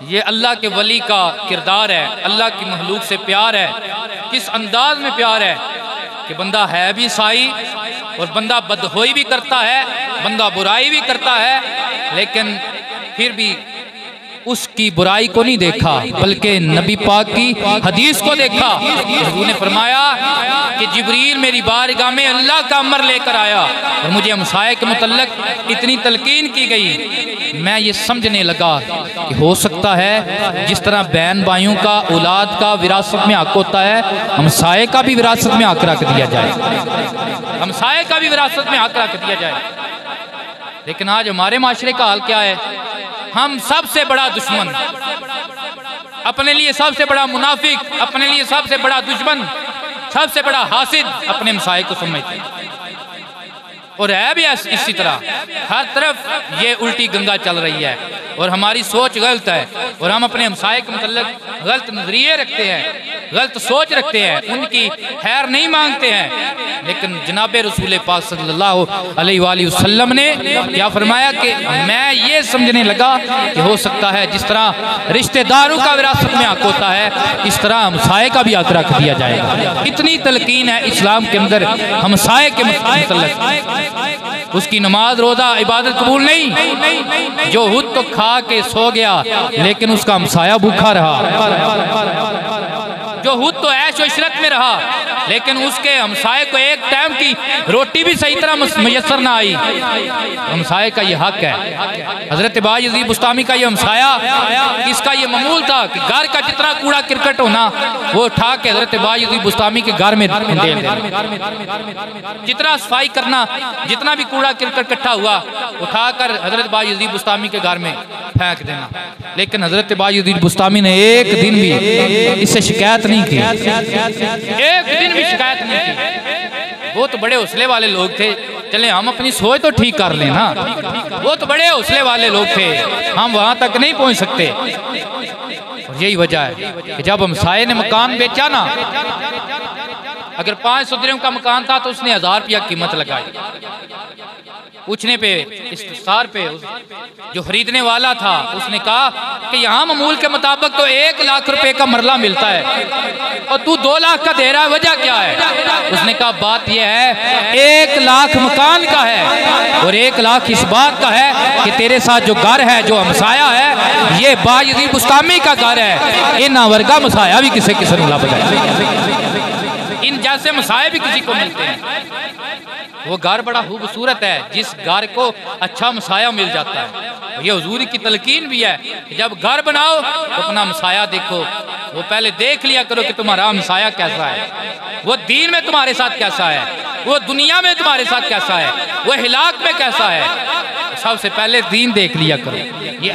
ये अल्लाह के वली का किरदार है, अल्लाह की महलूक से प्यार है। किस अंदाज में प्यार है कि बंदा है भी ईसाई और बंदा बदहोई भी करता है, बंदा बुराई भी करता है, लेकिन फिर भी उसकी बुराई को नहीं देखा बल्कि नबी पाक की हदीस को देखा। हुजूर ने फरमाया कि जिब्रील मेरी बारगाह में अल्लाह का अमर लेकर आया और मुझे हमसाये के मुतल्लक इतनी तलकीन की गई, मैं ये समझने लगा कि हो सकता है जिस तरह बहन भाइयों का औलाद का विरासत में हक होता है, हमसाये का भी विरासत में हक रख दिया जाए, हमसाये का भी विरासत में हक रख दिया जाए। लेकिन आज हमारे माशरे का हाल क्या है? हम सबसे बड़ा दुश्मन, अपने लिए सबसे बड़ा मुनाफिक, अपने लिए सबसे बड़ा दुश्मन, सबसे बड़ा हासिद अपने हमसाये को समझते हैं। और है भी इसी तरह, हर तरफ ये उल्टी गंगा चल रही है और हमारी सोच गलत है और हम अपने हमसाये के मतलब गलत नजरिए रखते हैं, गलत सोच रखते हैं, उनकी खैर नहीं मांगते हैं। लेकिन जनाब रसूल पाक सल्लल्लाहु अलैहि वसल्लम ने क्या फरमाया कि मैं ये समझने लगा कि हो सकता है जिस तरह रिश्तेदारों का विरासत में हक होता है, इस तरह हमसाये का भी हक रख दिया जाएगा। इतनी तलकीन है इस्लाम के अंदर हमसाये के मतलब। उसकी नमाज रोजा इबादत कबूल नहीं, जो खुद तो खा के सो गया लेकिन उसका हमसाया भूखा रहा, जो खुद तो ऐश इशरत में रहा लेकिन उसके हमसाये को एक टाइम की रोटी भी सही तरह मुयस्सर ना आई। हमसाये का ये हक है। हजरत बायज़ीद बुस्तामी का ये हमसाया, इसका ये मामूल था कि घर का जितना कूड़ा क्रिकेट होना वो उठा के हजरत बायज़ीद बुस्तामी के घर में दे देना, जितना सफाई करना, जितना भी कूड़ा क्रिकेट इकट्ठा हुआ उठाकर हजरत बायज़ीद बुस्तामी के घर में फेंक देना। लेकिन हजरत बायज़ीद बुस्तामी ने एक दिन भी इससे शिकायत नहीं की, एक दिन भी शिकायत नहीं की। वो तो बड़े हौसले वाले लोग थे, चले हम अपनी सोच तो ठीक कर लेना, वो तो बड़े हौसले वाले लोग थे, हम वहां तक नहीं पहुंच सकते। और यही वजह है कि जब हमसाये ने मकान बेचा ना, अगर 500 दिरहम का मकान था तो उसने 1000 रुपया कीमत लगाई। पूछने पे इस्तिफसार पे जो खरीदने वाला था उसने कहा कि यहाँ मामूल के मुताबिक तो 1 लाख रुपए का मरला मिलता है और तू 2 लाख का दे रहा है, वजह क्या है? उसने कहा बात यह है 1 लाख मकान का है और 1 लाख इस बात का है कि तेरे साथ जो घर है, जो हमसाया है, ये बायज़ीद बुस्तामी का घर है। इन वर्गा मसाया भी किसी किसी ने लभ जाए, इन जैसे मसाए भी किसी को मिलते हैं। वो घर बड़ा खूबसूरत है जिस घर को अच्छा मसाया मिल जाता है। ये हुजूर की तलकीन भी है कि जब घर बनाओ तो अपना मसाया देखो, वो पहले देख लिया करो कि तुम्हारा मसाया कैसा है, वो दीन में तुम्हारे साथ कैसा है, वो दुनिया में तुम्हारे साथ कैसा है, वो हिलाक में कैसा है। सबसे पहले दीन देख लिया करो। ये